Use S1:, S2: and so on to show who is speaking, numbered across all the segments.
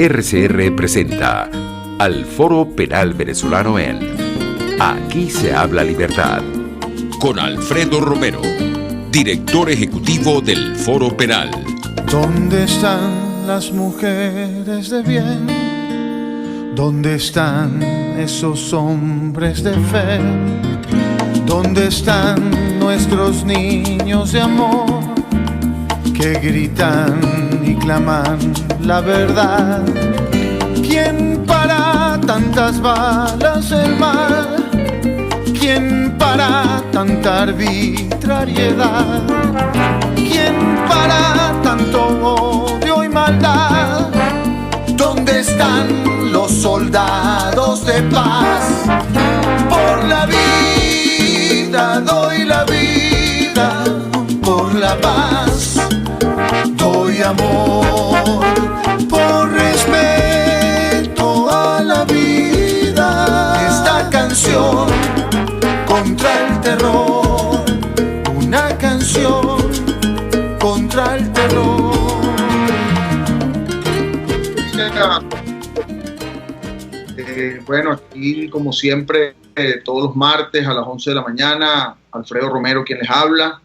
S1: RCR presenta al Foro Penal Venezolano en Aquí se habla libertad, con Alfredo Romero, director ejecutivo del Foro Penal.
S2: ¿Dónde están las mujeres de bien? ¿Dónde están esos hombres de fe? ¿Dónde están nuestros niños de amor que gritan y claman la verdad? ¿Quién para tantas balas el mal? ¿Quién para tanta arbitrariedad? ¿Quién para tanto odio y maldad? ¿Dónde están los soldados de paz? Por la vida doy la vida, por la paz doy amor, por respeto a la vida. Esta canción contra el terror, una canción contra el terror.
S3: Bueno, aquí como siempre, todos los martes a las 11 de la mañana, Alfredo Romero quien les habla,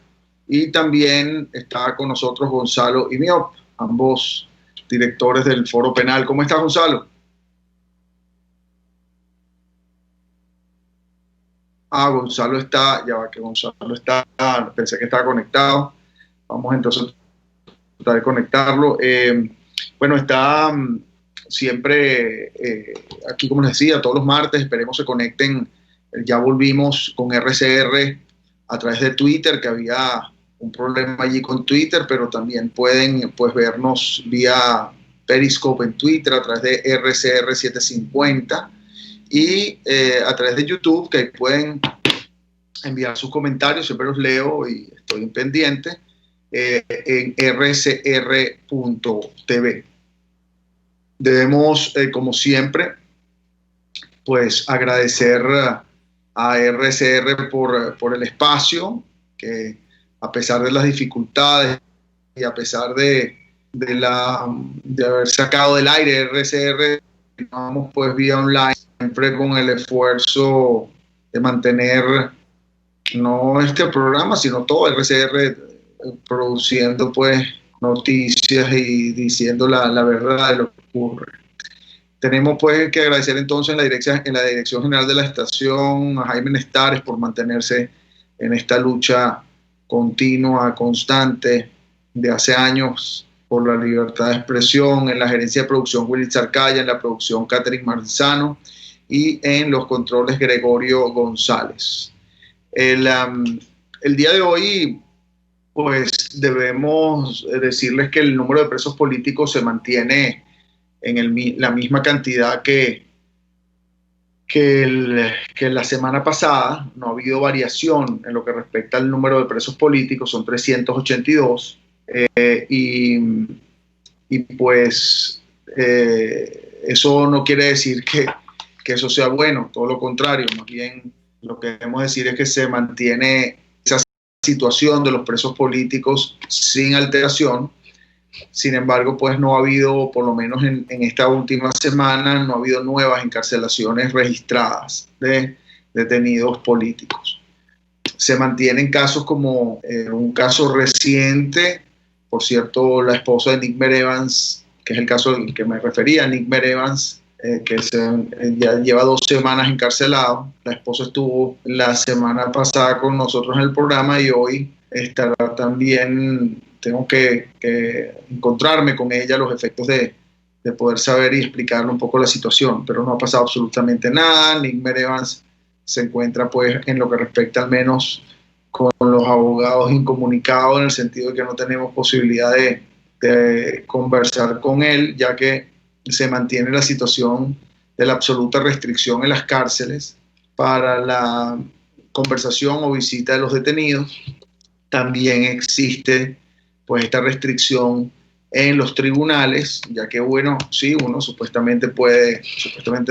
S3: y también está con nosotros Gonzalo Imiop, ambos directores del Foro Penal. ¿Cómo estás, Gonzalo? Gonzalo está, ya va que Gonzalo está, pensé que estaba conectado. Vamos entonces a tratar de conectarlo. Bueno, está siempre aquí, como les decía, todos los martes. Esperemos se conecten. Ya volvimos con RCR a través de Twitter, que había un problema allí con Twitter, pero también pueden pues vernos vía Periscope en Twitter a través de RCR 750 y a través de YouTube, que pueden enviar sus comentarios, siempre los leo y estoy en pendiente, en rcr.tv. Debemos, como siempre, pues agradecer a RCR por el espacio, que a pesar de las dificultades y a pesar de haber sacado del aire RCR, vamos pues vía online, siempre con el esfuerzo de mantener no este programa, sino todo RCR produciendo pues noticias y diciendo la verdad de lo que ocurre. Tenemos pues que agradecer entonces en la Dirección General de la Estación a Jaime Nestares por mantenerse en esta lucha continua, constante, de hace años por la libertad de expresión, en la gerencia de producción Willy Zarcaya, en la producción Catherine Marzano y en los controles Gregorio González. El día de hoy pues debemos decirles que el número de presos políticos se mantiene en la misma cantidad que la semana pasada. No ha habido variación en lo que respecta al número de presos políticos, son 382, y pues eso no quiere decir que eso sea bueno, todo lo contrario, más bien lo que debemos decir es que se mantiene esa situación de los presos políticos sin alteración. Sin embargo, pues no ha habido, por lo menos en esta última semana, no ha habido nuevas encarcelaciones registradas de detenidos políticos. Se mantienen casos como un caso reciente, por cierto, la esposa de Nick Mere Evans, que es el caso al que me refería, Nick Mere Evans, que ya lleva 2 semanas encarcelado. La esposa estuvo la semana pasada con nosotros en el programa y hoy estará también. Tengo que encontrarme con ella, los efectos de poder saber y explicarle un poco la situación, pero no ha pasado absolutamente nada. Nick Mere Evans se encuentra pues en lo que respecta al menos con los abogados incomunicados, en el sentido de que no tenemos posibilidad de conversar con él, ya que se mantiene la situación de la absoluta restricción en las cárceles para la conversación o visita de los detenidos. También existe pues esta restricción en los tribunales, ya que bueno, sí, uno supuestamente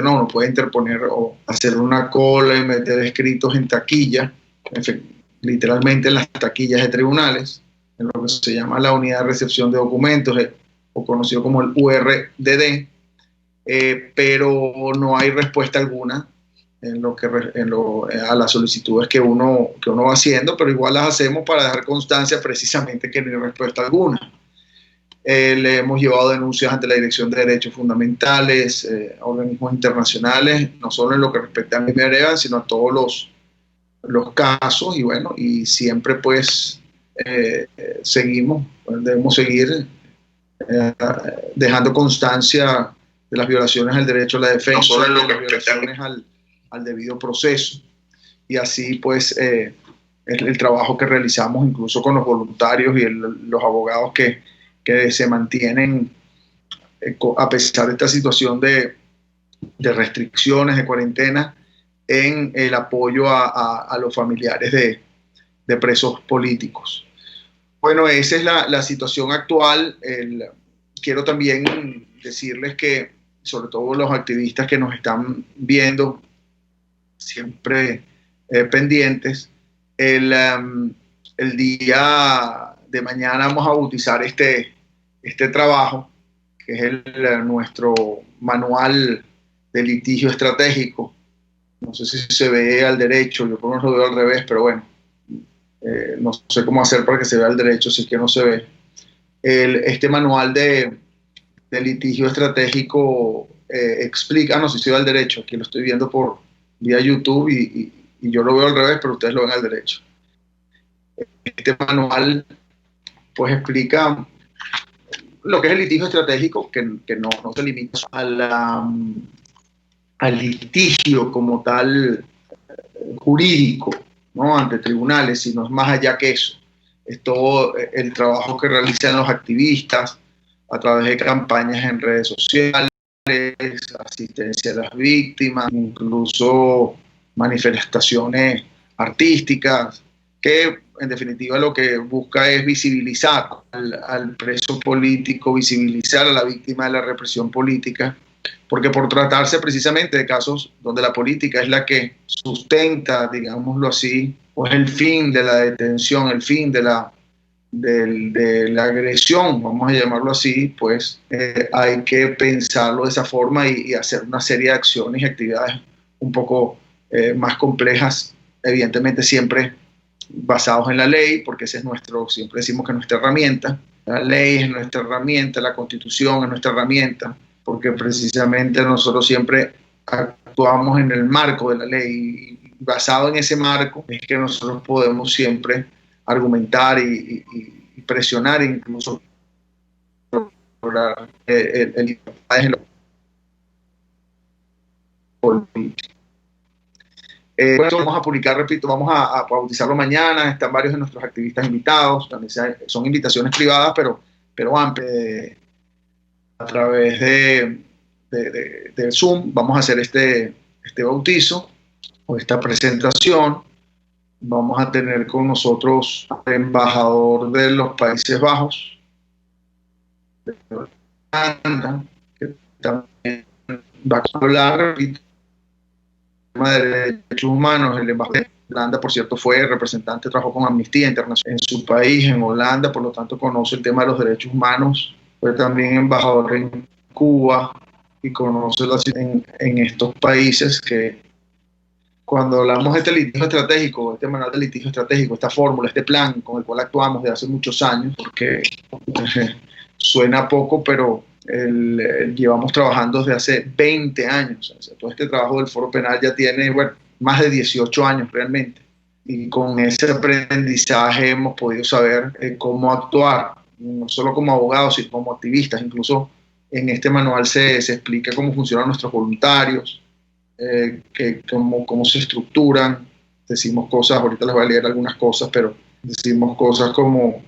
S3: no, uno puede interponer o hacer una cola y meter escritos en taquilla, literalmente en las taquillas de tribunales, en lo que se llama la unidad de recepción de documentos, o conocido como el URDD, pero no hay respuesta alguna a las solicitudes que uno va haciendo, pero igual las hacemos para dejar constancia precisamente que no hay respuesta alguna. Le hemos llevado denuncias ante la Dirección de Derechos Fundamentales, a organismos internacionales, no solo en lo que respecta a mi vereda, sino a todos los casos, y bueno, y siempre pues debemos seguir dejando constancia de las violaciones al derecho a la defensa, no solo en lo que respecta al debido proceso. Y así pues el trabajo que realizamos incluso con los voluntarios y los abogados que se mantienen a pesar de esta situación de restricciones, de cuarentena, en el apoyo a los familiares de presos políticos. Bueno, esa es la situación actual. Quiero también decirles que, sobre todo los activistas que nos están viendo, siempre pendientes, el día de mañana vamos a bautizar este trabajo, que es nuestro manual de litigio estratégico. No sé si se ve al derecho, yo por lo menos lo veo al revés, pero bueno, no sé cómo hacer para que se vea al derecho si es que no se ve. Este manual de litigio estratégico explica, no sé si se ve al derecho, aquí lo estoy viendo por vía YouTube y yo lo veo al revés, pero ustedes lo ven al derecho. Este manual pues explica lo que es el litigio estratégico, que no se limita al litigio como tal jurídico, ¿no?, ante tribunales, sino es más allá que eso. Es todo el trabajo que realizan los activistas a través de campañas en redes sociales, asistencia a las víctimas, incluso manifestaciones artísticas, que en definitiva lo que busca es visibilizar al preso político, visibilizar a la víctima de la represión política, porque por tratarse precisamente de casos donde la política es la que sustenta, digámoslo así, pues el fin de la detención, el fin de la agresión, vamos a llamarlo así, pues hay que pensarlo de esa forma y hacer una serie de acciones y actividades un poco más complejas, evidentemente siempre basados en la ley, porque ese es siempre decimos que es nuestra herramienta. La ley es nuestra herramienta, la Constitución es nuestra herramienta, porque precisamente nosotros siempre actuamos en el marco de la ley, y basado en ese marco es que nosotros podemos siempre argumentar y presionar, incluso lograr el bueno, vamos a publicar, repito, vamos a bautizarlo mañana. Están varios de nuestros activistas invitados, también son invitaciones privadas, pero amplias. A través de Zoom vamos a hacer este bautizo o esta presentación. Vamos a tener con nosotros al embajador de los Países Bajos, de Holanda, que también va a hablar, repito, de derechos humanos. El embajador de Holanda, por cierto, fue representante, trabajó con Amnistía Internacional en su país, en Holanda, por lo tanto conoce el tema de los derechos humanos. Fue también embajador en Cuba y conoce la situación en estos países. Que cuando hablamos de este litigio estratégico, este manual de litigio estratégico, esta fórmula, este plan con el cual actuamos desde hace muchos años, porque suena poco, pero llevamos trabajando desde hace 20 años. O sea, todo este trabajo del Foro Penal ya tiene, bueno, más de 18 años realmente. Y con ese aprendizaje hemos podido saber cómo actuar, no solo como abogados, sino como activistas. Incluso en este manual se explica cómo funcionan nuestros voluntarios, cómo se estructuran. Decimos cosas, ahorita les voy a leer algunas cosas, pero decimos cosas como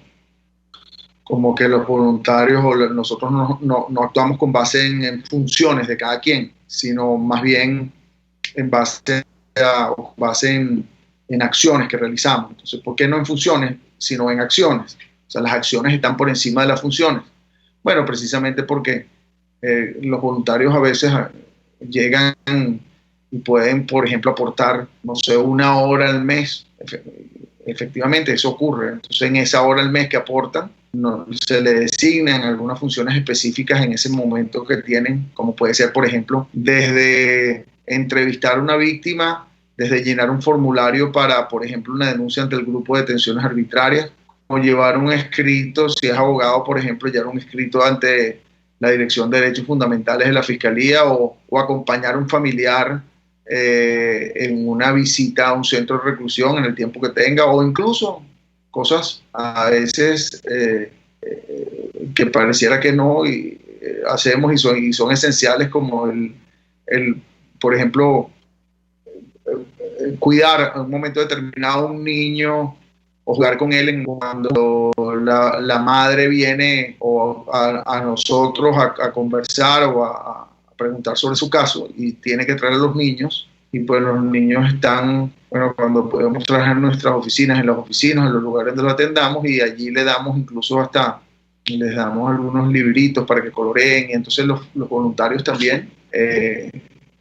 S3: que los voluntarios o nosotros no actuamos con base en funciones de cada quien, sino más bien en base en acciones que realizamos. Entonces, ¿por qué no en funciones, sino en acciones? O sea, las acciones están por encima de las funciones. Bueno, precisamente porque los voluntarios a veces llegan y pueden, por ejemplo, aportar, no sé, 1 hora al mes. Efectivamente, eso ocurre. Entonces, en esa hora al mes que aportan, no, se le designan algunas funciones específicas en ese momento que tienen, como puede ser, por ejemplo, desde entrevistar a una víctima, desde llenar un formulario para, por ejemplo, una denuncia ante el grupo de detenciones arbitrarias, o llevar un escrito, si es abogado, por ejemplo, llevar un escrito ante la Dirección de Derechos Fundamentales de la Fiscalía, o acompañar a un familiar en una visita a un centro de reclusión en el tiempo que tenga, o incluso cosas a veces que pareciera que no hacemos y son esenciales, como por ejemplo, cuidar en un momento determinado a un niño o jugar con él cuando la madre viene a nosotros a conversar o a preguntar sobre su caso y tiene que traer a los niños, y pues los niños están, bueno, cuando podemos trabajar en nuestras oficinas, en las oficinas, en los lugares donde lo atendamos, y allí le damos incluso les damos algunos libritos para que coloreen, y entonces los voluntarios también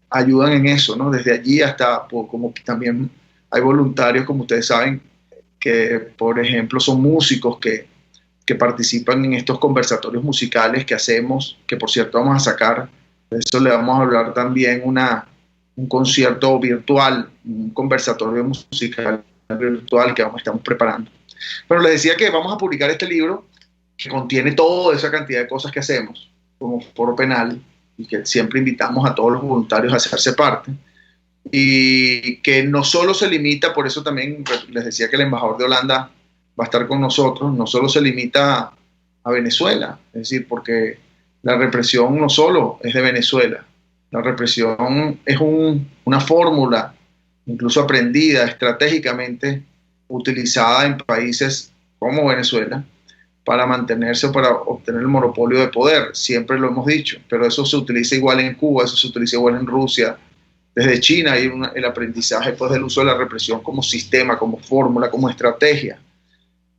S3: ayudan en eso, ¿no? Desde allí hasta, como también hay voluntarios, como ustedes saben, que por ejemplo son músicos que participan en estos conversatorios musicales que hacemos, que por cierto vamos a sacar, de eso le vamos a hablar también, un concierto virtual, un conversatorio musical virtual que estamos preparando. Pero les decía que vamos a publicar este libro que contiene toda esa cantidad de cosas que hacemos como Foro Penal, y que siempre invitamos a todos los voluntarios a hacerse parte, y que no solo se limita, por eso también les decía que el embajador de Holanda va a estar con nosotros, no solo se limita a Venezuela, es decir, porque la represión no solo es de Venezuela, la represión es una fórmula incluso aprendida estratégicamente, utilizada en países como Venezuela para mantenerse o para obtener el monopolio de poder. Siempre lo hemos dicho, pero eso se utiliza igual en Cuba, eso se utiliza igual en Rusia. Desde China hay el aprendizaje pues, del uso de la represión como sistema, como fórmula, como estrategia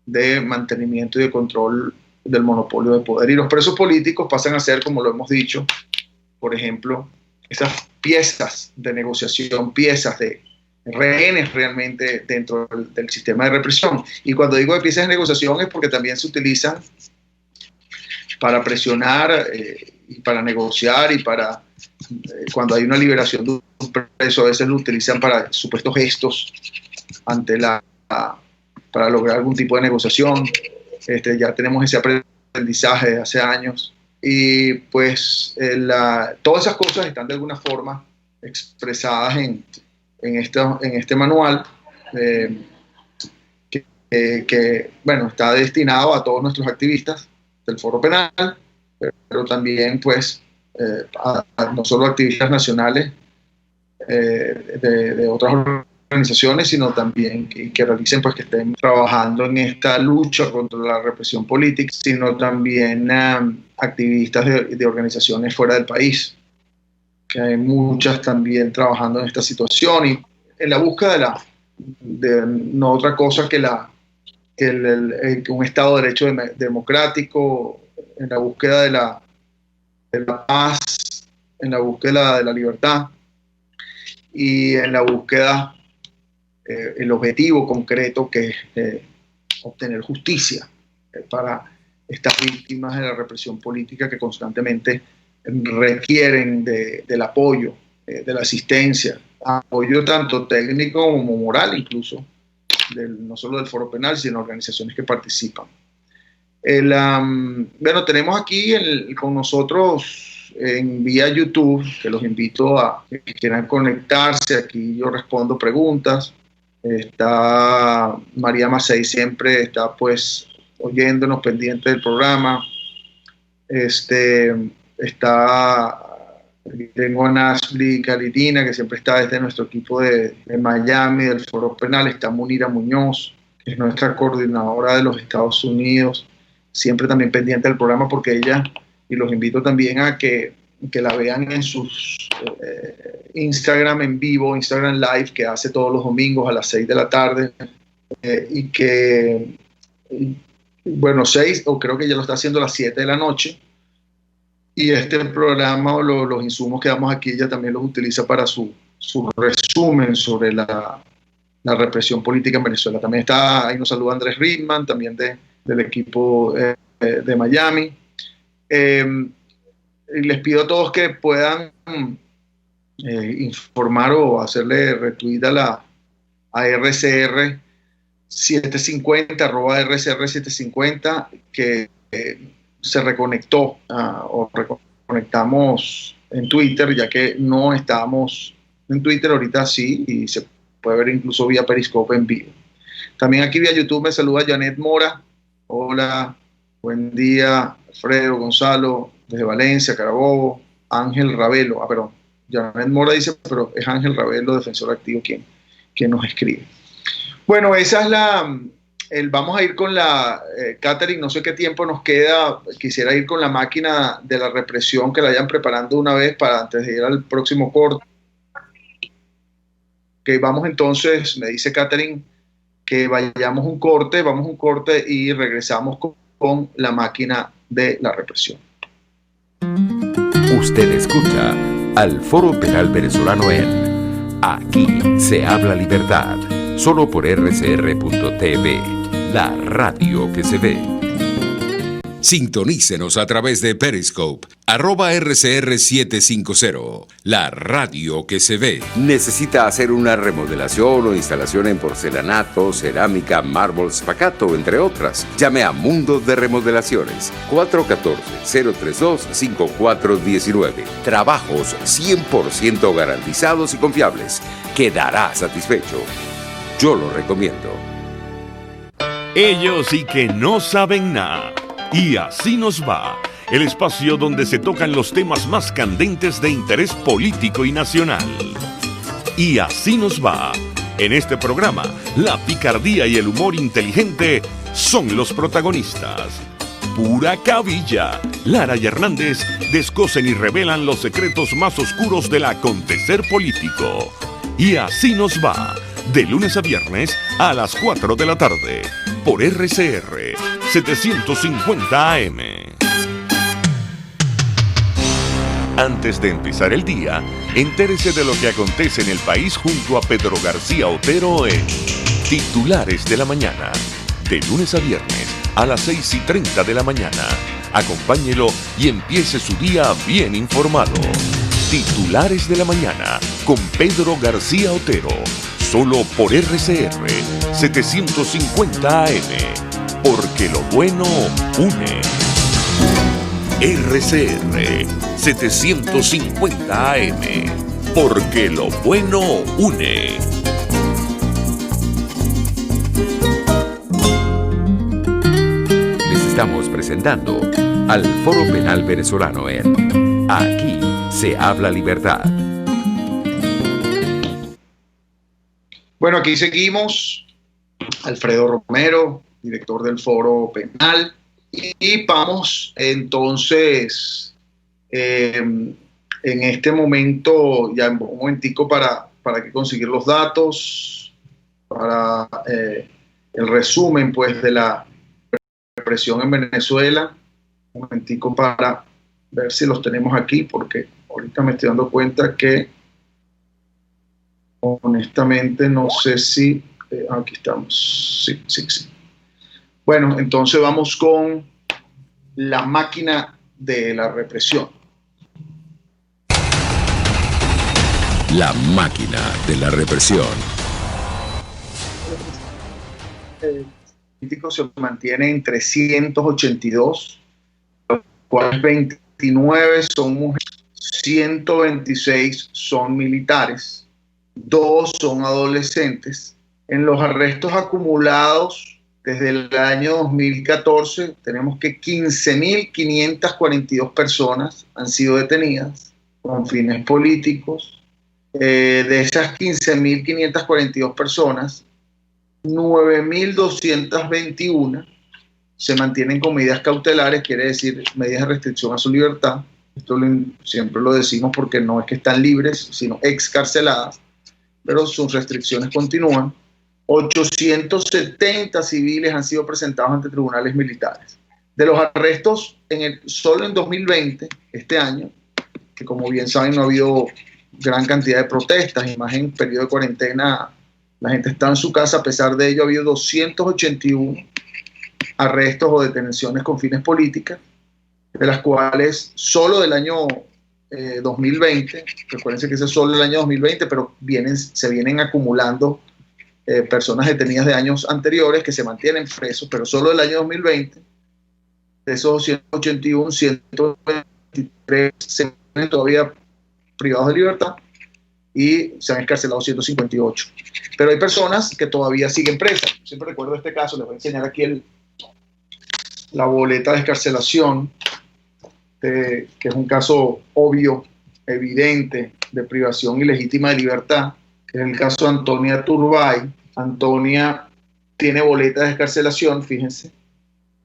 S3: de mantenimiento y de control del monopolio de poder. Y los presos políticos pasan a ser, como lo hemos dicho, por ejemplo, esas piezas de negociación, piezas de rehenes realmente dentro del sistema de represión. Y cuando digo de piezas de negociación es porque también se utilizan para presionar y para negociar, y para cuando hay una liberación de un preso, a veces lo utilizan para supuestos gestos para lograr algún tipo de negociación. Ya tenemos ese aprendizaje de hace años, y pues todas esas cosas están de alguna forma expresadas en este manual que bueno, está destinado a todos nuestros activistas del Foro Penal, pero también pues no solo activistas nacionales de otras organizaciones, sino también que realicen, pues que estén trabajando en esta lucha contra la represión política, sino también activistas de organizaciones fuera del país, que hay muchas también trabajando en esta situación, y en la búsqueda de no otra cosa que un Estado de Derecho democrático, en la búsqueda de la paz, en la búsqueda de la libertad, y en la búsqueda, el objetivo concreto que es obtener justicia para estas víctimas de la represión política que constantemente requieren del apoyo, de la asistencia, apoyo tanto técnico como moral, incluso, no solo del Foro Penal, sino organizaciones que participan. Bueno, tenemos aquí con nosotros en vía YouTube, que los invito a que quieran conectarse. Aquí yo respondo preguntas. Está María Macei, siempre está pues oyéndonos, pendiente del programa. Tengo a Nasli Calitina, que siempre está desde nuestro equipo de Miami, del Foro Penal. Está Munira Muñoz, que es nuestra coordinadora de los Estados Unidos, siempre también pendiente del programa, porque ella, y los invito también a que la vean en sus Instagram en vivo, Instagram Live, que hace todos los domingos a las 6 de la tarde, y que, bueno, 6, o creo que ya lo está haciendo a las 7 de la noche, y este programa o los insumos que damos aquí, ella también los utiliza para su resumen sobre la represión política en Venezuela. También está, ahí nos saluda Andrés Ritman, también del equipo de Miami. Les pido a todos que puedan informar o hacerle retweet a RCR 750, arroba RCR 750, que se reconectó o reconectamos en Twitter, ya que no estábamos en Twitter, ahorita sí, y se puede ver incluso vía Periscope en vivo. También aquí vía YouTube me saluda Janet Mora. Hola, buen día, Alfredo, Gonzalo, desde Valencia, Carabobo. Ángel Ravelo, perdón, Janet Mora dice, pero es Ángel Ravelo, defensor activo, quien nos escribe. Bueno, esa es vamos a ir con la, Catherine, no sé qué tiempo nos queda, quisiera ir con la máquina de la represión, que la vayan preparando una vez para antes de ir al próximo corte. Que vamos entonces, me dice Catherine, que vamos un corte y regresamos con la máquina de la represión.
S1: Usted escucha al Foro Penal Venezolano en Aquí se habla libertad, solo por RCR.tv, la radio que se ve. Sintonícenos a través de Periscope, @RCR750, la radio que se ve. ¿Necesita hacer una remodelación o instalación en porcelanato, cerámica, mármol, spacato, entre otras? Llame a Mundo de Remodelaciones, 414-032-5419. Trabajos 100% garantizados y confiables. Quedará satisfecho. Yo lo recomiendo.
S4: Ellos sí que no saben nada. Y así nos va, el espacio donde se tocan los temas más candentes de interés político y nacional. Y así nos va. En este programa, la picardía y el humor inteligente son los protagonistas. Pura cabilla. Lara y Hernández descosen y revelan los secretos más oscuros del acontecer político. Y así nos va, de lunes a viernes a las 4 de la tarde, por RCR 750 AM. Antes de empezar el día, entérese de lo que acontece en el país junto a Pedro García Otero en Titulares de la Mañana, de lunes a viernes a las 6:30 de la mañana. Acompáñelo y empiece su día bien informado. Titulares de la Mañana con Pedro García Otero, solo por RCR 750 AM. Porque lo bueno une. RCR 750 AM. Porque lo bueno une. Les estamos presentando al Foro Penal Venezolano en Aquí se habla libertad.
S3: Bueno, aquí seguimos. Alfredo Romero, director del Foro Penal, y vamos entonces en este momento, ya un momentico para que conseguir los datos, para el resumen pues de la represión en Venezuela, un momentico para ver si los tenemos aquí, porque ahorita me estoy dando cuenta que honestamente no sé si, aquí estamos, sí. Bueno, entonces vamos con la máquina de la represión.
S1: La máquina de la represión.
S3: El político se mantiene en 382, los cuales 29 son mujeres, 126 son militares, 2 son adolescentes. En los arrestos acumulados desde el año 2014 tenemos que 15.542 personas han sido detenidas con fines políticos. De esas 15.542 personas, 9.221 se mantienen con medidas cautelares, quiere decir medidas de restricción a su libertad. Esto siempre lo decimos porque no es que están libres, sino excarceladas, pero sus restricciones continúan. 870 civiles han sido presentados ante tribunales militares. De los arrestos, solo en 2020, este año, que como bien saben no ha habido gran cantidad de protestas, y más en periodo de cuarentena, la gente está en su casa, a pesar de ello ha habido 281 arrestos o detenciones con fines políticos, de las cuales solo del año 2020, recuérdense que ese es solo el año 2020, pero se vienen acumulando personas detenidas de años anteriores que se mantienen presos, pero solo del año 2020, de esos 281, 123 se encuentran todavía privados de libertad y se han escarcelado 158. Pero hay personas que todavía siguen presas. Siempre recuerdo este caso, les voy a enseñar aquí la boleta de escarcelación, que es un caso obvio, evidente, de privación ilegítima de libertad, que es el caso de Antonia Turbay. Antonia tiene boleta de escarcelación, fíjense,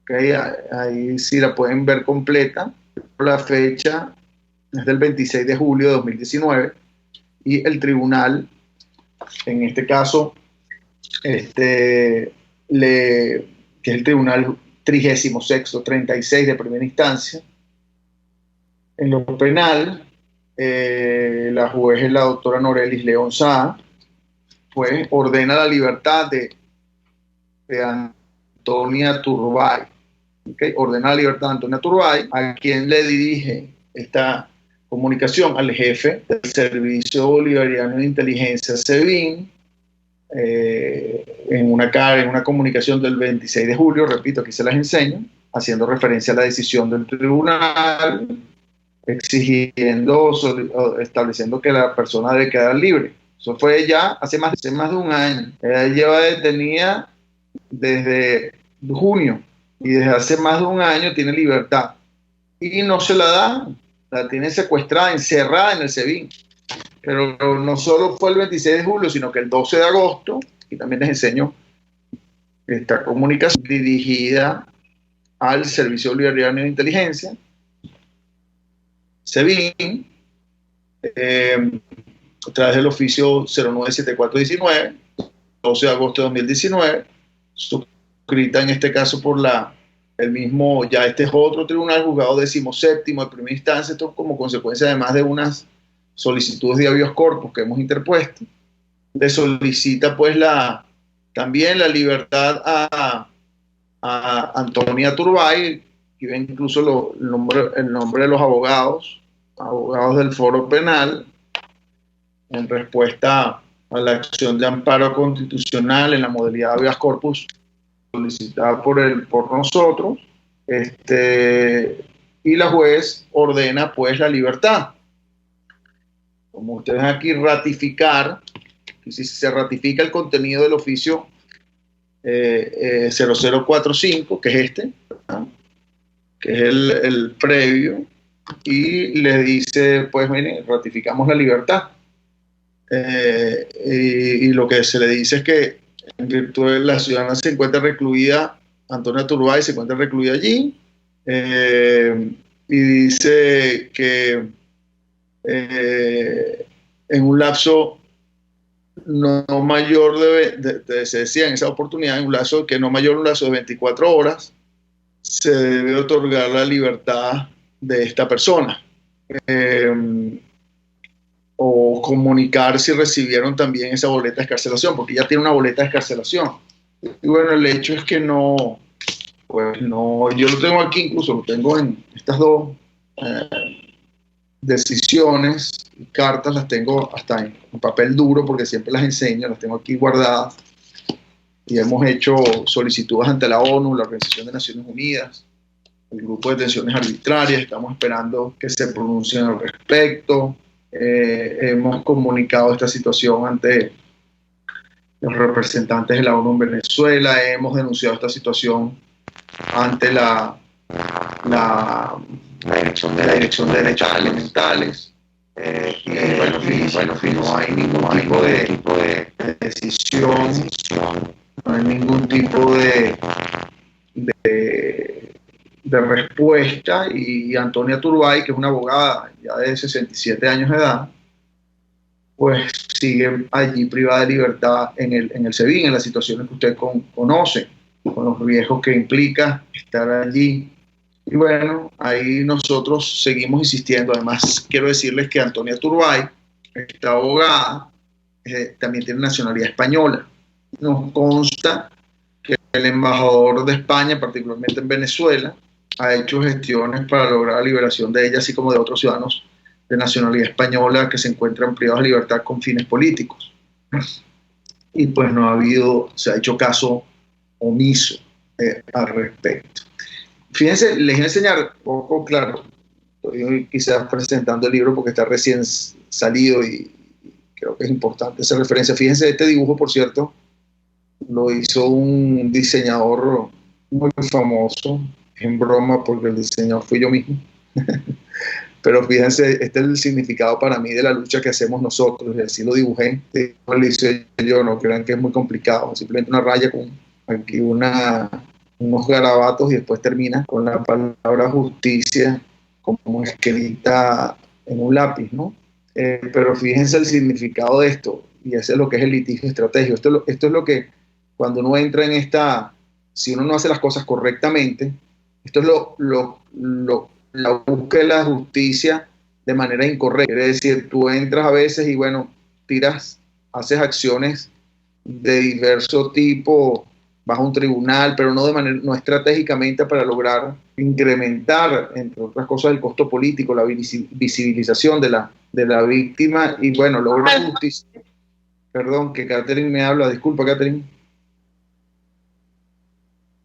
S3: okay, ahí sí la pueden ver completa. La fecha es del 26 de julio de 2019 y el tribunal, en este caso, que es el tribunal 36º, 36 de primera instancia. En lo penal, la juez es la doctora Norelis León Saa, pues ordena la libertad de Antonia Turbay. ¿Okay? Ordena la libertad de Antonia Turbay, a quien le dirige esta comunicación, al jefe del Servicio Bolivariano de Inteligencia, SEBIN, en una comunicación del 26 de julio, repito, aquí se las enseño, haciendo referencia a la decisión del tribunal, estableciendo que la persona debe quedar libre. Eso fue ya hace más de un año. Ella lleva detenida desde junio y desde hace más de un año tiene libertad. Y no se la dan, la tiene secuestrada, encerrada en el SEBIN. Pero no solo fue el 26 de julio, sino que el 12 de agosto, y también les enseño esta comunicación dirigida al Servicio Bolivariano de Inteligencia, SEBIN, a través del oficio 097419, 12 de agosto de 2019, suscrita en este caso por el mismo, ya este es otro tribunal, juzgado 17º de primera instancia, esto como consecuencia además de unas solicitudes de habeas corpus que hemos interpuesto, le solicita pues también la libertad a Antonia Turbay, y ven incluso el nombre de los abogados del Foro Penal, en respuesta a la acción de amparo constitucional en la modalidad de habeas corpus solicitada por nosotros, y la juez ordena pues la libertad. Como ustedes ven aquí, ratificar, y si se ratifica el contenido del oficio 0045, que es ¿verdad? Que es el previo, y le dice, pues mire, ratificamos la libertad. Y lo que se le dice es que en virtud de la ciudadana se encuentra recluida, Antonia Turbay se encuentra recluida allí, y dice que en un lapso no mayor se decía en esa oportunidad, en un lapso que no mayor un lapso de 24 horas, se debe otorgar la libertad de esta persona. O comunicar si recibieron también esa boleta de escarcelación, porque ya tiene una boleta de escarcelación. Y bueno, el hecho es que no, yo lo tengo aquí, incluso lo tengo en estas dos decisiones, cartas, las tengo hasta en papel duro, porque siempre las enseño, las tengo aquí guardadas, y hemos hecho solicitudes ante la ONU, la Organización de Naciones Unidas, el Grupo de Detenciones Arbitrarias, estamos esperando que se pronuncien al respecto. Hemos comunicado esta situación ante los representantes de la ONU en Venezuela, hemos denunciado esta situación ante la Dirección de Derechos Elementales, y no hay ningún tipo de decisión, no hay ningún tipo de respuesta, y Antonia Turbay, que es una abogada ya de 67 años de edad, pues sigue allí privada de libertad en el SEBIN, en las situaciones que usted conoce, con los riesgos que implica estar allí. Y bueno, ahí nosotros seguimos insistiendo. Además, quiero decirles que Antonia Turbay, esta abogada, también tiene nacionalidad española. Nos consta que el embajador de España, particularmente en Venezuela, ha hecho gestiones para lograr la liberación de ella, así como de otros ciudadanos de nacionalidad española que se encuentran privados de libertad con fines políticos. Y pues no ha habido, se ha hecho caso omiso al respecto. Fíjense, les voy a enseñar un poco, claro, estoy quizás presentando el libro porque está recién salido y creo que es importante esa referencia. Fíjense, este dibujo, por cierto, lo hizo un diseñador muy famoso, en broma porque el diseñador fui yo mismo. Pero fíjense, este es el significado para mí de la lucha que hacemos nosotros, y así lo dibujé. Lo hice yo, no crean que es muy complicado, simplemente una raya con aquí unos garabatos y después termina con la palabra justicia como escrita en un lápiz, ¿no? Pero fíjense el significado de esto, y ese es lo que es el litigio estratégico. Esto es lo que, cuando uno entra en esta, si uno no hace las cosas correctamente, esto es la búsqueda de la justicia de manera incorrecta. Quiere decir, tú entras a veces y bueno, haces acciones de diverso tipo, vas a un tribunal, pero no estratégicamente para lograr incrementar, entre otras cosas, el costo político, la visibilización de la víctima y bueno, lograr justicia. Perdón, que Catherine me habla. Disculpa, Catherine.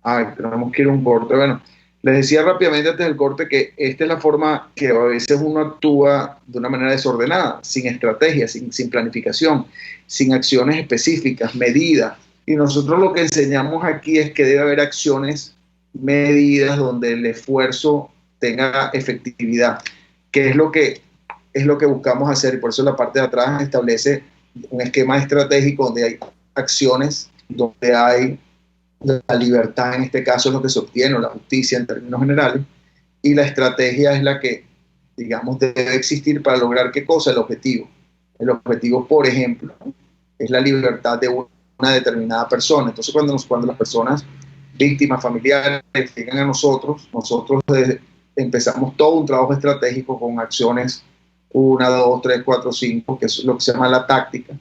S3: Ay, tenemos que ir a un corte. Bueno, les decía rápidamente antes del corte que esta es la forma que a veces uno actúa de una manera desordenada, sin estrategia, sin planificación, sin acciones específicas, medidas. Y nosotros lo que enseñamos aquí es que debe haber acciones medidas donde el esfuerzo tenga efectividad, que es lo que buscamos hacer, y por eso la parte de atrás establece un esquema estratégico donde hay acciones, donde hay la libertad, en este caso es lo que se obtiene, o la justicia en términos generales, y la estrategia es la que, digamos, debe existir para lograr ¿qué cosa? El objetivo. El objetivo, por ejemplo, es la libertad de una determinada persona. Entonces, cuando las personas, víctimas, familiares, llegan a nosotros empezamos todo un trabajo estratégico con acciones 1, 2, 3, 4, 5, que es lo que se llama la táctica,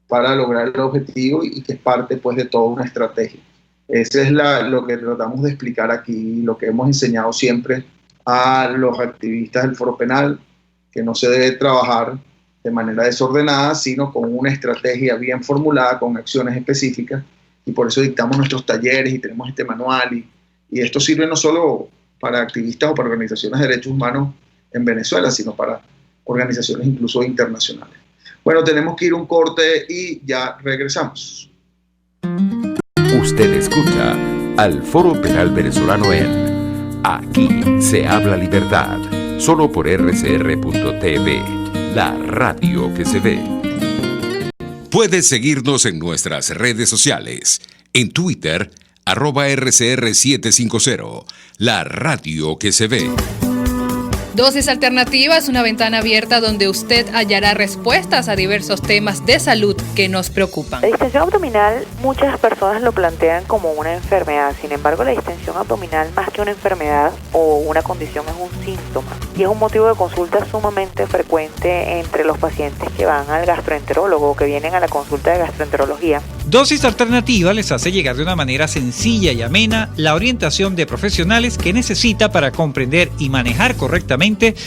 S3: para lograr el objetivo y que es parte pues de toda una estrategia. Ese es lo que tratamos de explicar aquí, lo que hemos enseñado siempre a los activistas del Foro Penal, que no se debe trabajar de manera desordenada, sino con una estrategia bien formulada, con acciones específicas, y por eso dictamos nuestros talleres y tenemos este manual, y esto sirve no solo para activistas o para organizaciones de derechos humanos en Venezuela, sino para organizaciones incluso internacionales. Bueno, tenemos que ir a un corte y ya regresamos.
S1: Usted escucha al Foro Penal Venezolano en Aquí se habla libertad, solo por rcr.tv, la radio que se ve. Puedes seguirnos en nuestras redes sociales, en Twitter, @RCR750, la radio que se ve.
S5: Dosis Alternativas, una ventana abierta donde usted hallará respuestas a diversos temas de salud que nos preocupan.
S6: La distensión abdominal, muchas personas lo plantean como una enfermedad. Sin embargo, la distensión abdominal, más que una enfermedad o una condición, es un síntoma. Y es un motivo de consulta sumamente frecuente entre los pacientes que van al gastroenterólogo o que vienen a la consulta de gastroenterología.
S7: Dosis Alternativa les hace llegar de una manera sencilla y amena la orientación de profesionales que necesita para comprender y manejar correctamente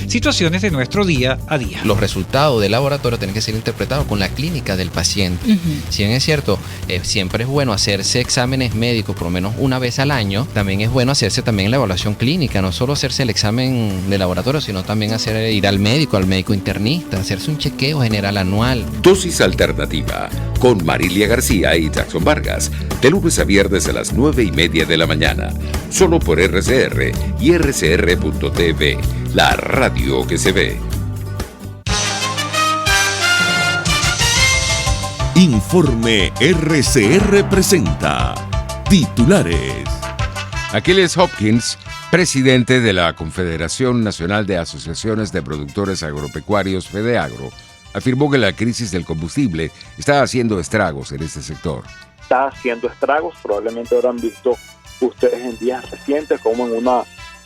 S7: situaciones de nuestro día a día.
S8: Los resultados del laboratorio tienen que ser interpretados con la clínica del paciente. Si bien es cierto, siempre es bueno hacerse exámenes médicos por lo menos una vez al año, también es bueno hacerse también la evaluación clínica, no solo hacerse el examen de laboratorio, sino también ir al médico internista, hacerse un chequeo general anual.
S1: Dosis Alternativa con Marilia García y Jackson Vargas, de lunes a viernes a las 9:30 de la mañana, solo por RCR y rcr.tv, la radio que se ve.
S4: Informe RCR presenta titulares.
S1: Achilles Hopkins, presidente de la Confederación Nacional de Asociaciones de Productores Agropecuarios, FEDEAGRO, afirmó que la crisis del combustible está haciendo estragos en este sector.
S9: Está haciendo estragos, probablemente habrán visto ustedes en días recientes como en una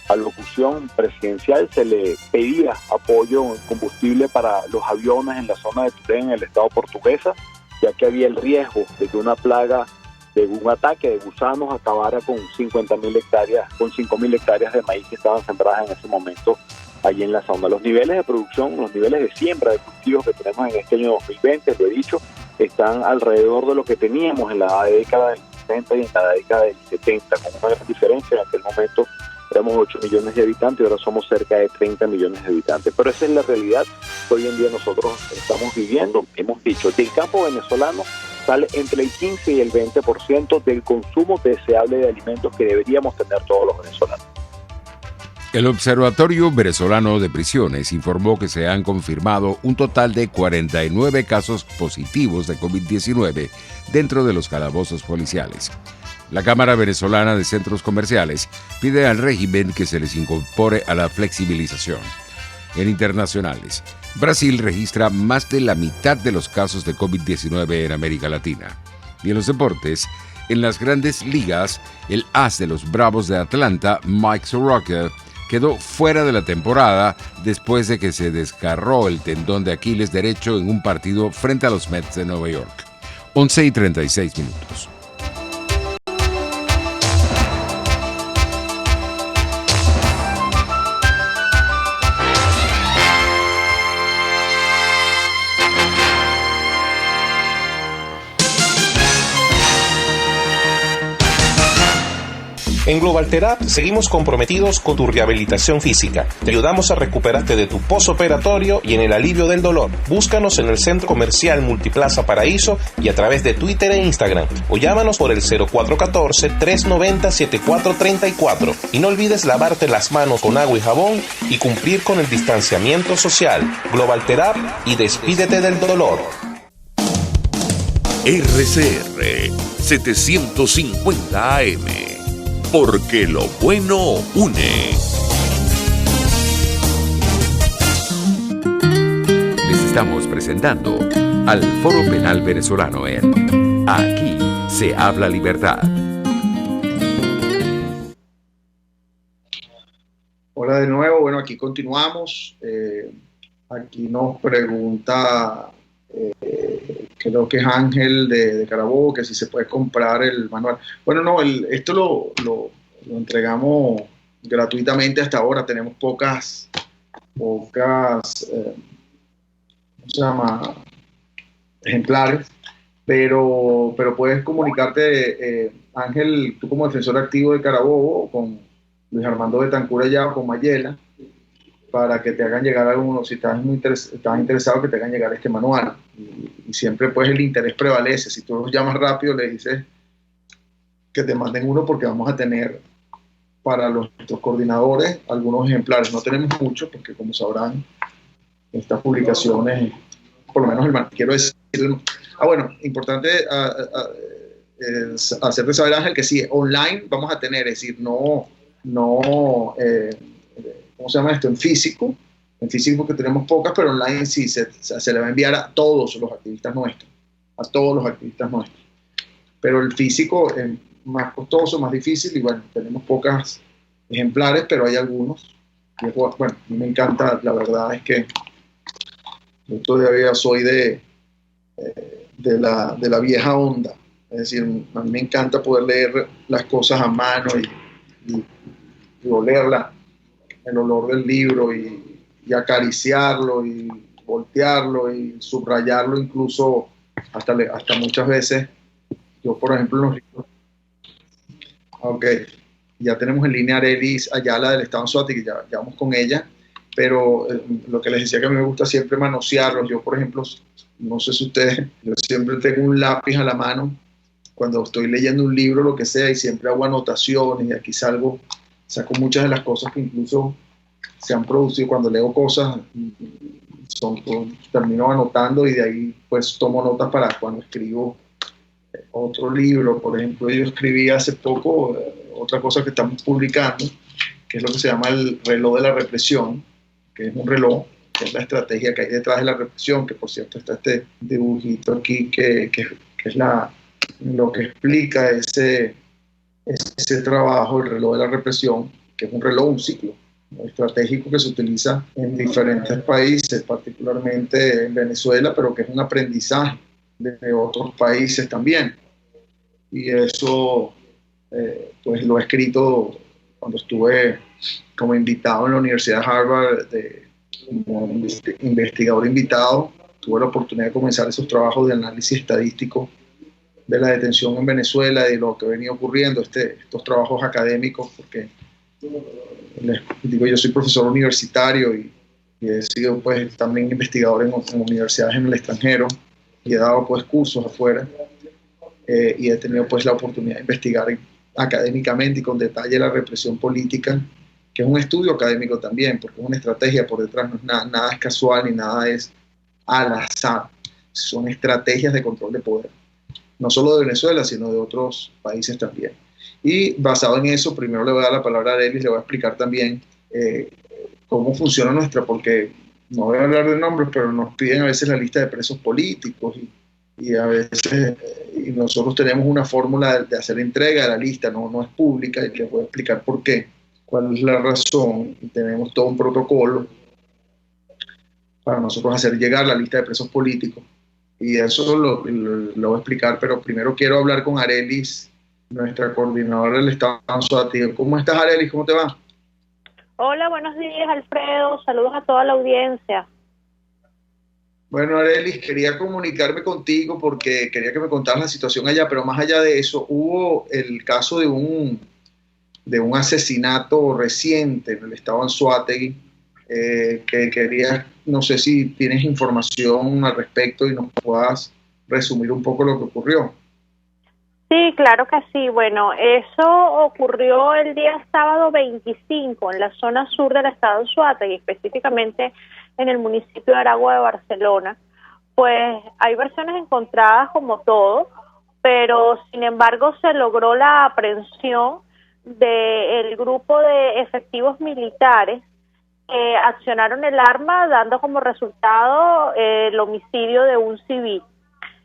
S9: alocución presidencial se le pedía apoyo en combustible para los aviones en la zona de Turén, en el estado portuguesa, ya que había el riesgo de que una plaga un ataque de gusanos acabara con 50.000 hectáreas, con 5.000 hectáreas de maíz que estaban sembradas en ese momento allí en la zona. Los niveles de producción, los niveles de siembra de cultivos que tenemos en este año 2020, lo he dicho, están alrededor de lo que teníamos en la década del 60 y en la década del 70, con una gran diferencia. En aquel momento éramos 8 millones de habitantes y ahora somos cerca de 30 millones de habitantes. Pero esa es la realidad que hoy en día nosotros estamos viviendo. Hemos dicho, del campo venezolano sale entre el 15 y el 20% del consumo deseable de alimentos que deberíamos tener todos los venezolanos.
S1: El Observatorio Venezolano de Prisiones informó que se han confirmado un total de 49 casos positivos de COVID-19 dentro de los calabozos policiales. La Cámara Venezolana de Centros Comerciales pide al régimen que se les incorpore a la flexibilización. En internacionales, Brasil registra más de la mitad de los casos de COVID-19 en América Latina. Y en los deportes, en las grandes ligas, el as de los Bravos de Atlanta, Mike Soroka, quedó fuera de la temporada después de que se desgarró el tendón de Aquiles derecho en un partido frente a los Mets de Nueva York. 11:36.
S10: En Global Therapy seguimos comprometidos con tu rehabilitación física. Te ayudamos a recuperarte de tu postoperatorio y en el alivio del dolor. Búscanos en el Centro Comercial Multiplaza Paraíso y a través de Twitter e Instagram. O llámanos por el 0414-390-7434. Y no olvides lavarte las manos con agua y jabón y cumplir con el distanciamiento social. Global Therapy y despídete del dolor.
S4: RCR 750 AM. Porque lo bueno une.
S1: Les estamos presentando al Foro Penal Venezolano en Aquí se habla libertad.
S3: Hola de nuevo, bueno, aquí continuamos. Aquí nos pregunta, creo que es Ángel de Carabobo, que si se puede comprar el manual. Bueno, no, esto lo entregamos gratuitamente hasta ahora. Tenemos pocas ¿cómo se llama? Ejemplares, pero puedes comunicarte, Ángel, tú como defensor activo de Carabobo, con Luis Armando Betancur allá o con Mayela, para que te hagan llegar algunos, si estás interesado, que te hagan llegar este manual. Y siempre pues el interés prevalece. Si tú los llamas rápido, le dices que te manden uno, porque vamos a tener para nuestros coordinadores algunos ejemplares. No tenemos muchos, porque como sabrán, estas publicaciones, por lo menos quiero decir, bueno, importante hacerte saber, Ángel, que sí, online vamos a tener, es decir, ¿cómo se llama esto? En físico, que tenemos pocas, pero online sí, se le va a enviar a todos los activistas nuestros, Pero el físico es más costoso, más difícil, y bueno, tenemos pocas ejemplares, pero hay algunos. Y bueno, a mí me encanta, la verdad es que yo todavía soy de la vieja onda, es decir, a mí me encanta poder leer las cosas a mano y olerla, el olor del libro y acariciarlo y voltearlo y subrayarlo, incluso hasta muchas veces. Yo, por ejemplo, en los libros, ya tenemos en línea a Arelis Ayala del Estado Anzoátegui, que ya vamos con ella, pero lo que les decía, que a mí me gusta siempre manosearlos. Yo, por ejemplo, no sé si ustedes, yo siempre tengo un lápiz a la mano cuando estoy leyendo un libro, lo que sea, y siempre hago anotaciones, y aquí saco muchas de las cosas que incluso se han producido cuando leo cosas, termino anotando, y de ahí pues tomo notas para cuando escribo otro libro. Por ejemplo, yo escribí hace poco otra cosa que estamos publicando, que es lo que se llama el reloj de la represión, que es un reloj, que es la estrategia que hay detrás de la represión, que por cierto está este dibujito aquí, que es lo que explica ese trabajo, el reloj de la represión, que es un reloj, un ciclo estratégico que se utiliza en diferentes países, particularmente en Venezuela, pero que es un aprendizaje de otros países también. y eso pues lo he escrito cuando estuve como invitado en la Universidad de Harvard, como investigador invitado. Tuve la oportunidad de comenzar esos trabajos de análisis estadístico de la detención en Venezuela y de lo que venía ocurriendo, estos trabajos académicos, porque les digo, yo soy profesor universitario y he sido pues también investigador en universidades en el extranjero y he dado pues cursos afuera, y he tenido pues la oportunidad de investigar académicamente y con detalle la represión política, que es un estudio académico también, porque es una estrategia por detrás, no es nada es casual ni nada es al azar, son estrategias de control de poder, no solo de Venezuela, sino de otros países también. Y basado en eso, primero le voy a dar la palabra a Arelis, le voy a explicar también cómo funciona porque no voy a hablar de nombres, pero nos piden a veces la lista de presos políticos y a veces y nosotros tenemos una fórmula de hacer entrega de la lista, no es pública, y les voy a explicar por qué, cuál es la razón, y tenemos todo un protocolo para nosotros hacer llegar la lista de presos políticos, y eso lo voy a explicar, pero primero quiero hablar con Arelis, nuestra coordinadora del Estado Anzoátegui. ¿Cómo estás, Arelis? ¿Cómo te va?
S11: Hola, buenos días, Alfredo. Saludos a toda la audiencia.
S3: Bueno, Arelis, quería comunicarme contigo porque quería que me contaras la situación allá, pero más allá de eso, hubo el caso de un asesinato reciente en el Estado Anzoátegui, que quería, no sé si tienes información al respecto y nos puedas resumir un poco lo que ocurrió.
S11: Sí, claro que sí. Bueno, eso ocurrió el día sábado 25 en la zona sur del estado Anzoátegui, específicamente en el municipio de Aragua de Barcelona. Pues hay versiones encontradas como todo, pero sin embargo se logró la aprehensión del grupo de efectivos militares que accionaron el arma, dando como resultado el homicidio de un civil.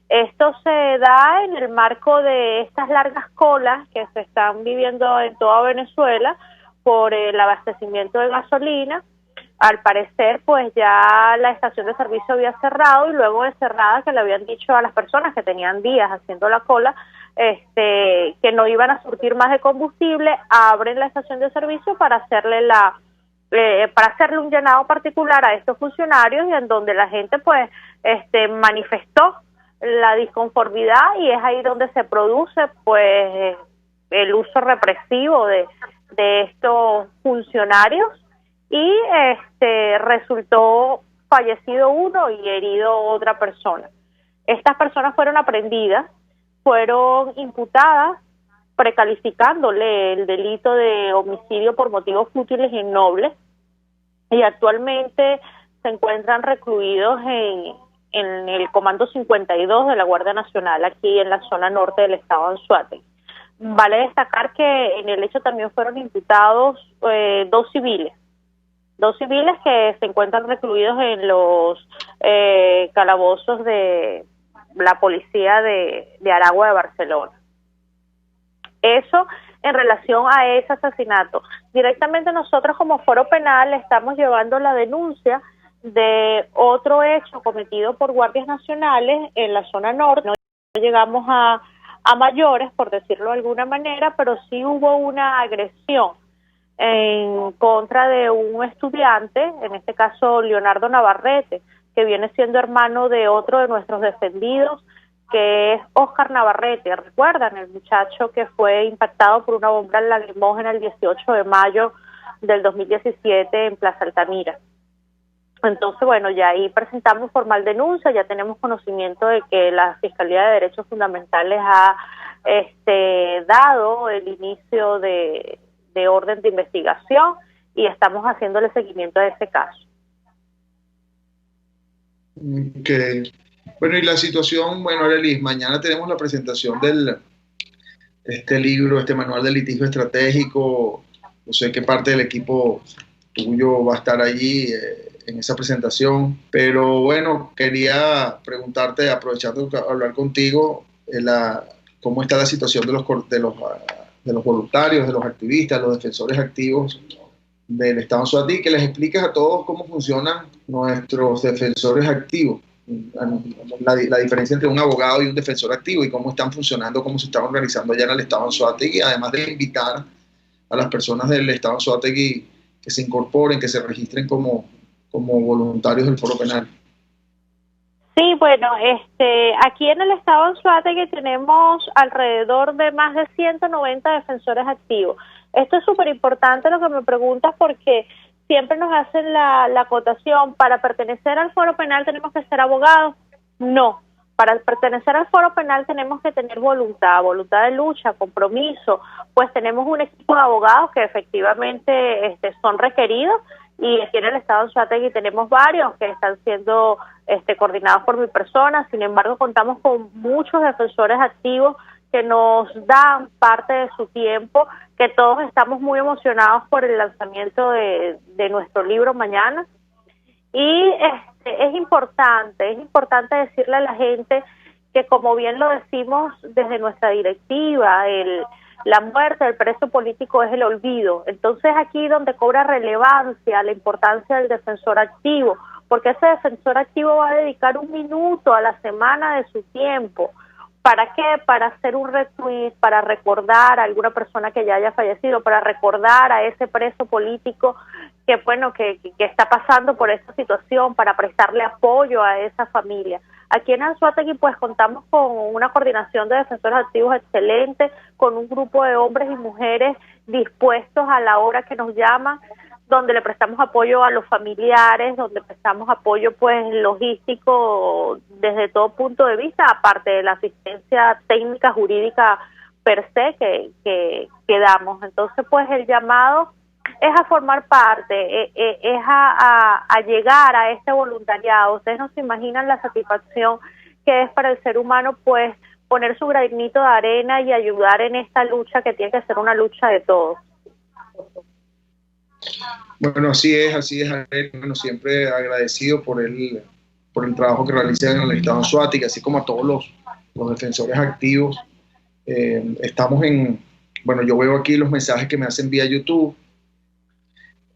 S11: Esto se da en el marco de estas largas colas que se están viviendo en toda Venezuela por el abastecimiento de gasolina. Al parecer, pues ya la estación de servicio había cerrado, y luego de cerrada, que le habían dicho a las personas que tenían días haciendo la cola que no iban a surtir más de combustible, abren la estación de servicio para hacerle un llenado particular a estos funcionarios, y en donde la gente pues manifestó la disconformidad, y es ahí donde se produce pues el uso represivo de estos funcionarios, y resultó fallecido uno y herido otra persona. Estas personas fueron aprehendidas, fueron imputadas precalificándole el delito de homicidio por motivos fútiles y innobles, y actualmente se encuentran recluidos en el Comando 52 de la Guardia Nacional, aquí en la zona norte del estado Anzoátegui. Vale destacar que en el hecho también fueron imputados dos civiles que se encuentran recluidos en los calabozos de la policía de Aragua de Barcelona. Eso en relación a ese asesinato. Directamente nosotros como Foro Penal estamos llevando la denuncia de otro hecho cometido por guardias nacionales en la zona norte. No llegamos a mayores, por decirlo de alguna manera, pero sí hubo una agresión en contra de un estudiante, en este caso Leonardo Navarrete, que viene siendo hermano de otro de nuestros defendidos, que es Óscar Navarrete. ¿Recuerdan? El muchacho que fue impactado por una bomba lacrimógena el 18 de mayo del 2017 en Plaza Altamira. Entonces, bueno, ya ahí presentamos formal denuncia, ya tenemos conocimiento de que la Fiscalía de Derechos Fundamentales ha dado el inicio de orden de investigación, y estamos haciéndole seguimiento a ese caso.
S3: Okay. Bueno, y la situación, bueno, Arelis, mañana tenemos la presentación de este libro, este manual de litigio estratégico. No sé qué parte del equipo tuyo va a estar allí en esa presentación, pero bueno, quería preguntarte, aprovechando de hablar contigo, cómo está la situación de los voluntarios, de los activistas, los defensores activos del Estado Anzoátegui, que les expliques a todos cómo funcionan nuestros defensores activos. la diferencia entre un abogado y un defensor activo y cómo están funcionando, cómo se están organizando allá en el estado Anzoátegui, además de invitar a las personas del estado Anzoátegui que se incorporen, que se registren como voluntarios del Foro Penal.
S11: Sí, bueno, aquí en el estado de Anzoátegui tenemos alrededor de más de 190 defensores activos. Esto es súper importante lo que me preguntas, porque siempre nos hacen la acotación: para pertenecer al Foro Penal tenemos que ser abogados. No, para pertenecer al Foro Penal tenemos que tener voluntad de lucha, compromiso. Pues tenemos un equipo de abogados que efectivamente son requeridos, y aquí en el estado de Anzoátegui tenemos varios que están siendo coordinados por mi persona. Sin embargo, contamos con muchos defensores activos que nos dan parte de su tiempo, que todos estamos muy emocionados por el lanzamiento de nuestro libro mañana. Y es importante decirle a la gente que, como bien lo decimos desde nuestra directiva, la muerte del preso político es el olvido. Entonces, aquí donde cobra relevancia la importancia del defensor activo, porque ese defensor activo va a dedicar 1 minuto a la semana de su tiempo. ¿Para qué? Para hacer un retweet, para recordar a alguna persona que ya haya fallecido, para recordar a ese preso político que está pasando por esta situación, para prestarle apoyo a esa familia. Aquí en Anzoátegui pues contamos con una coordinación de defensores activos excelente, con un grupo de hombres y mujeres dispuestos a la hora que nos llaman, donde le prestamos apoyo a los familiares, donde prestamos apoyo pues logístico desde todo punto de vista, aparte de la asistencia técnica jurídica per se que damos. Entonces pues el llamado es a formar parte, es a llegar a este voluntariado. Ustedes no se imaginan la satisfacción que es para el ser humano pues poner su granito de arena y ayudar en esta lucha, que tiene que ser una lucha de todos.
S3: Bueno, así es, Ariel. Bueno, siempre agradecido por el trabajo que realizan en el estado Anzoátegui, así como a todos los defensores activos. Estamos yo veo aquí los mensajes que me hacen vía YouTube,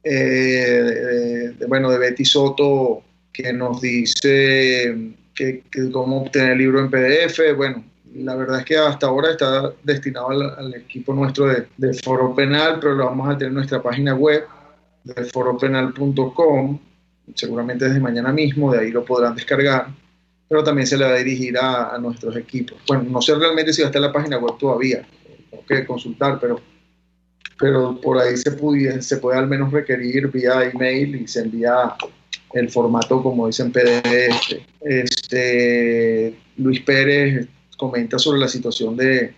S3: de Betty Soto, que nos dice que cómo obtener el libro en PDF. Bueno, la verdad es que hasta ahora está destinado al equipo nuestro del Foro Penal, pero lo vamos a tener en nuestra página web de foropenal.com, seguramente desde mañana mismo, de ahí lo podrán descargar, pero también se le va a dirigir a nuestros equipos. Bueno, no sé realmente si va a estar en la página web todavía, tengo que consultar, pero por ahí se puede al menos requerir vía email y se envía el formato, como dicen, PDF. Luis Pérez comenta sobre la situación del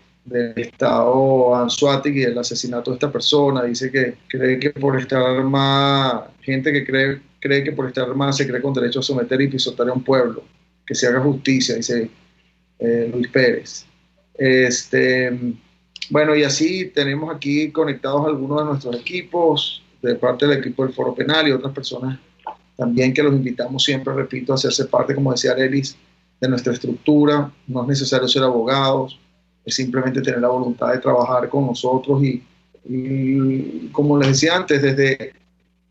S3: estado Anzoátegui y el asesinato de esta persona. Dice que cree que por estar armada, gente que cree que por estar armada se cree con derecho a someter y pisotear a un pueblo, que se haga justicia, dice Luis Pérez. Bueno, y así tenemos aquí conectados algunos de nuestros equipos, de parte del equipo del Foro Penal, y otras personas también que los invitamos siempre, repito, a hacerse parte, como decía Arelis, de nuestra estructura. No es necesario ser abogados, es simplemente tener la voluntad de trabajar con nosotros y como les decía antes, desde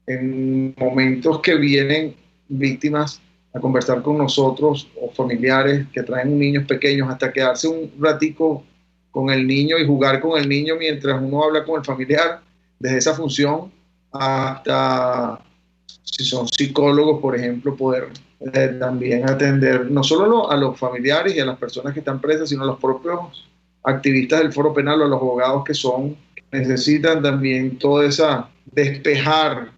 S3: en momentos que vienen víctimas a conversar con nosotros o familiares que traen niños pequeños, hasta quedarse un ratico con el niño y jugar con el niño mientras uno habla con el familiar, desde esa función hasta, si son psicólogos, por ejemplo, poder también atender no solo a los familiares y a las personas que están presas, sino a los propios activistas del Foro Penal o a los abogados que necesitan también toda esa, despejar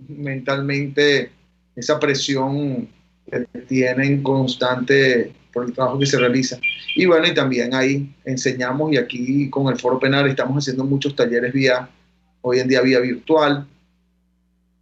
S3: mentalmente esa presión que tienen constante por el trabajo que se realiza. Y bueno, y también ahí enseñamos, y aquí con el Foro Penal estamos haciendo muchos talleres hoy en día vía virtual,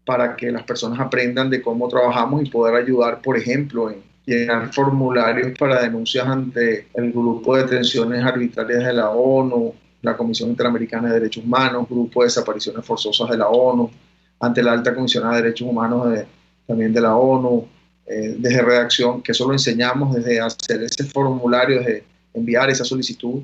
S3: para que las personas aprendan de cómo trabajamos y poder ayudar, por ejemplo, en llenar formularios para denuncias ante el Grupo de Detenciones Arbitrarias de la ONU, la Comisión Interamericana de Derechos Humanos, Grupo de Desapariciones Forzosas de la ONU, ante la Alta Comisionada de Derechos Humanos también de la ONU, desde redacción, que eso lo enseñamos desde hacer ese formulario, desde enviar esa solicitud,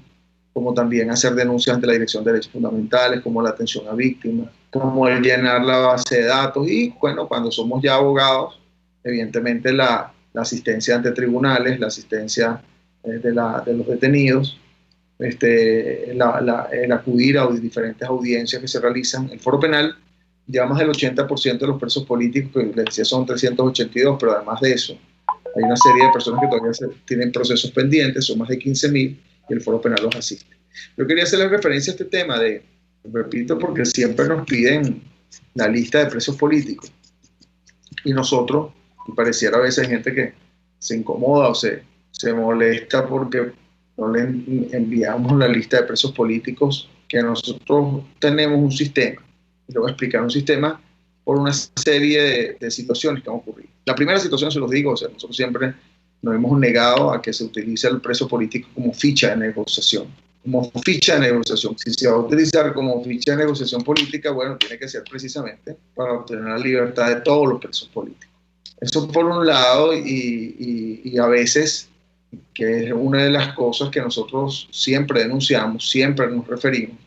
S3: como también hacer denuncias ante la Dirección de Derechos Fundamentales, como la atención a víctimas, como el llenar la base de datos. Y bueno, cuando somos ya abogados, evidentemente la la asistencia ante tribunales, la asistencia de los detenidos, el acudir a diferentes audiencias que se realizan. El Foro Penal lleva más del 80% de los presos políticos, que les decía son 382, pero además de eso hay una serie de personas que todavía tienen procesos pendientes, son más de 15.000, y el Foro Penal los asiste. Yo quería hacerle referencia a este tema repito, porque siempre nos piden la lista de presos políticos, y nosotros, y pareciera a veces gente que se incomoda o se molesta porque no le enviamos la lista de presos políticos, que nosotros tenemos un sistema, y le voy a explicar un sistema por una serie de situaciones que han ocurrido. La primera situación, se los digo, nosotros siempre nos hemos negado a que se utilice el preso político como ficha de negociación. Como ficha de negociación. Si se va a utilizar como ficha de negociación política, bueno, tiene que ser precisamente para obtener la libertad de todos los presos políticos. Eso por un lado, y a veces, que es una de las cosas que nosotros siempre denunciamos, siempre nos referimos,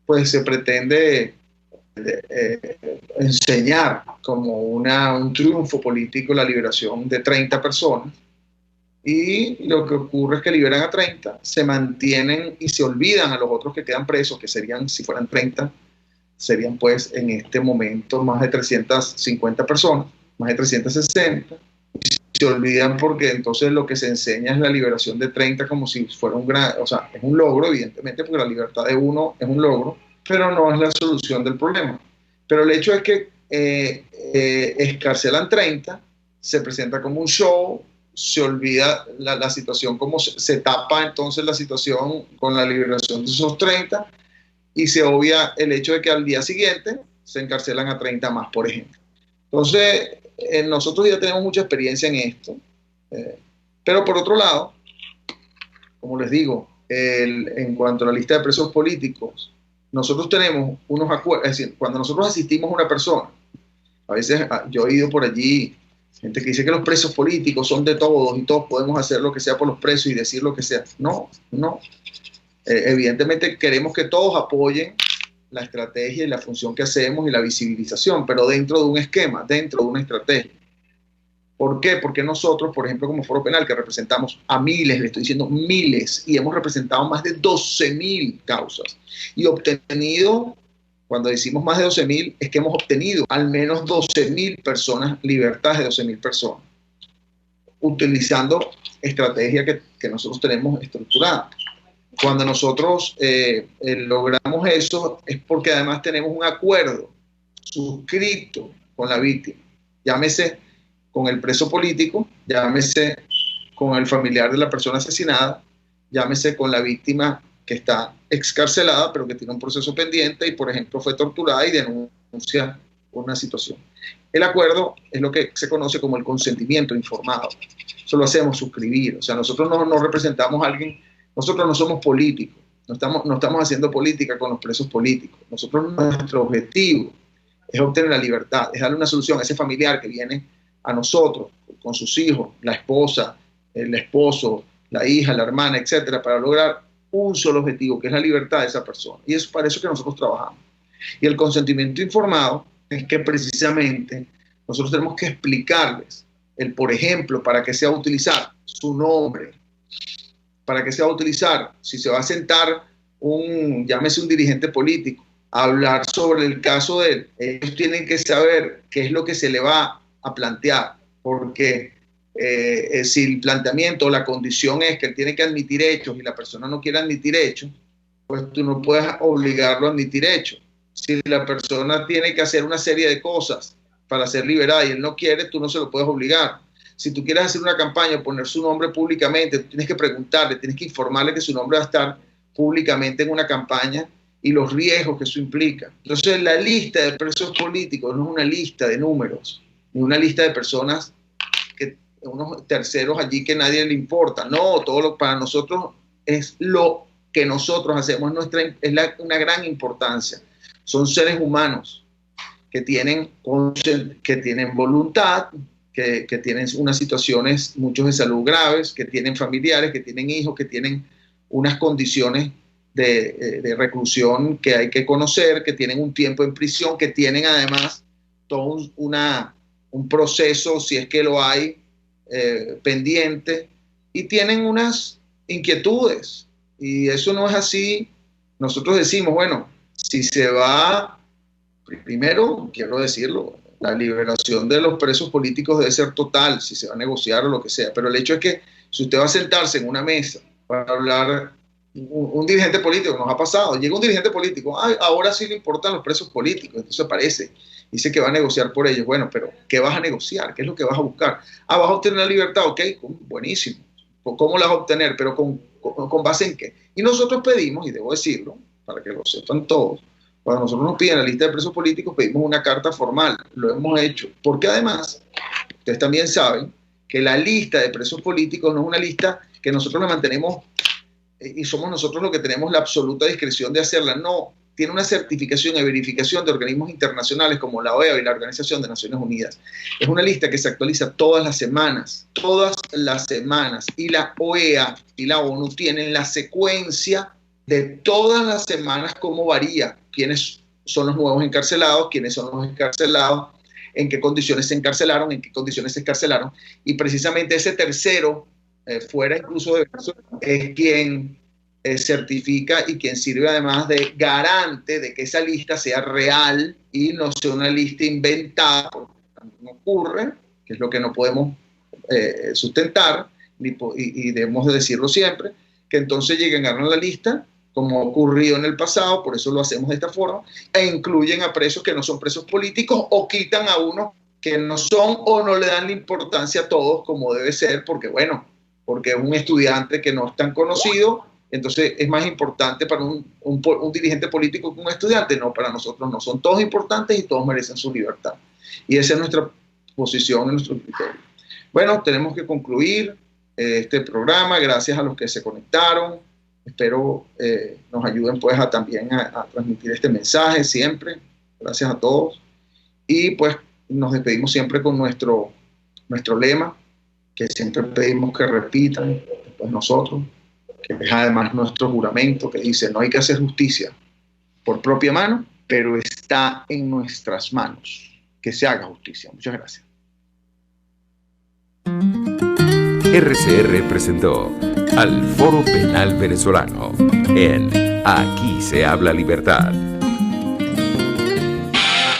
S3: pues se pretende enseñar como un triunfo político la liberación de 30 personas, y lo que ocurre es que liberan a 30, se mantienen y se olvidan a los otros que quedan presos, que serían, si fueran 30, serían pues en este momento más de 350 personas, más de 360, y se olvidan porque entonces lo que se enseña es la liberación de 30 como si fuera es un logro, evidentemente, porque la libertad de uno es un logro, pero no es la solución del problema. Pero el hecho es que excarcelan 30, se presenta como un show, se olvida la situación, como se tapa entonces la situación con la liberación de esos 30, y se obvia el hecho de que al día siguiente se encarcelan a 30 más, por ejemplo. Entonces, nosotros ya tenemos mucha experiencia en esto, pero por otro lado, como les digo, en cuanto a la lista de presos políticos, nosotros tenemos unos acuerdos, es decir, cuando nosotros asistimos a una persona, a veces yo he oído por allí gente que dice que los presos políticos son de todos y todos podemos hacer lo que sea por los presos y decir lo que sea. No. Evidentemente queremos que todos apoyen la estrategia y la función que hacemos y la visibilización, pero dentro de un esquema, dentro de una estrategia. ¿Por qué? Porque nosotros, por ejemplo, como Foro Penal, que representamos a miles, le estoy diciendo miles, y hemos representado más de 12.000 causas, y obtenido, cuando decimos más de 12.000, es que hemos obtenido al menos 12.000 personas, libertades de 12.000 personas, utilizando estrategia que nosotros tenemos estructurada. Cuando nosotros logramos eso, es porque además tenemos un acuerdo suscrito con la víctima, llámese con el preso político, llámese con el familiar de la persona asesinada, llámese con la víctima que está excarcelada, pero que tiene un proceso pendiente y, por ejemplo, fue torturada y denuncia una situación. El acuerdo es lo que se conoce como el consentimiento informado. Eso lo hacemos suscribir. O sea, nosotros no representamos a alguien, nosotros no somos políticos, no estamos haciendo política con los presos políticos. Nuestro objetivo es obtener la libertad, es darle una solución a ese familiar que viene a nosotros, con sus hijos, la esposa, el esposo, la hija, la hermana, etcétera, para lograr un solo objetivo, que es la libertad de esa persona. Y es para eso que nosotros trabajamos. Y el consentimiento informado es que precisamente nosotros tenemos que explicarles por ejemplo, para qué se va a utilizar su nombre, para qué se va a utilizar, si se va a sentar llámese un dirigente político, a hablar sobre el caso de él. Ellos tienen que saber qué es lo que se le va a plantear, porque si el planteamiento o la condición es que él tiene que admitir hechos y la persona no quiere admitir hechos, pues tú no puedes obligarlo a admitir hechos. Si la persona tiene que hacer una serie de cosas para ser liberada y él no quiere, tú no se lo puedes obligar. Si tú quieres hacer una campaña, poner su nombre públicamente, tú tienes que preguntarle, tienes que informarle que su nombre va a estar públicamente en una campaña y los riesgos que eso implica. Entonces, la lista de presos políticos no es una lista de números, ni una lista de personas, unos terceros allí que nadie le importa. No, para nosotros es lo que nosotros hacemos, una gran importancia. Son seres humanos que tienen voluntad, que tienen unas situaciones, muchos de salud graves, que tienen familiares, que tienen hijos, que tienen unas condiciones de reclusión que hay que conocer, que tienen un tiempo en prisión, que tienen además todo un proceso, si es que lo hay, pendiente y tienen unas inquietudes. Y eso no es así. Nosotros decimos, bueno, si se va, primero, quiero decirlo, la liberación de los presos políticos debe ser total, si se va a negociar o lo que sea. Pero el hecho es que si usted va a sentarse en una mesa para hablar, un dirigente político, nos ha pasado, llega un dirigente político, ahora sí le importan los presos políticos, entonces aparece, dice que va a negociar por ellos. Bueno, pero ¿qué vas a negociar? ¿Qué es lo que vas a buscar? ¿Vas a obtener la libertad? Ok, buenísimo. ¿Cómo la vas a obtener? ¿Pero con base en qué? Y nosotros pedimos, y debo decirlo, para que lo sepan todos, cuando nosotros nos piden la lista de presos políticos, pedimos una carta formal. Lo hemos hecho. Porque además, ustedes también saben que la lista de presos políticos no es una lista que nosotros la mantenemos y somos nosotros los que tenemos la absoluta discreción de hacerla. No, tiene una certificación y verificación de organismos internacionales como la OEA y la Organización de Naciones Unidas. Es una lista que se actualiza todas las semanas, y la OEA y la ONU tienen la secuencia de todas las semanas, cómo varía, quiénes son los nuevos encarcelados, quiénes son los encarcelados, en qué condiciones se encarcelaron, en qué condiciones se escarcelaron, y precisamente ese tercero, fuera incluso de es quien certifica y quien sirve además de garante de que esa lista sea real y no sea una lista inventada, porque no ocurre, que es lo que no podemos sustentar, y debemos de decirlo siempre, que entonces lleguen a ganar la lista, como ha ocurrido en el pasado, por eso lo hacemos de esta forma, e incluyen a presos que no son presos políticos o quitan a unos que no son o no le dan la importancia a todos como debe ser, porque bueno, porque es un estudiante que no es tan conocido, entonces es más importante para un dirigente político que un estudiante. No, para nosotros no, son todos importantes y todos merecen su libertad. Y esa es nuestra posición, nuestro criterio. Bueno, tenemos que concluir este programa. Gracias a los que se conectaron. Espero nos ayuden pues también a transmitir este mensaje siempre. Gracias a todos. Y pues nos despedimos siempre con nuestro lema, que siempre pedimos que repitan después nosotros, que es además nuestro juramento, que dice: no hay que hacer justicia por propia mano, pero está en nuestras manos que se haga justicia. Muchas gracias.
S1: RCR presentó al Foro Penal Venezolano en Aquí se habla libertad.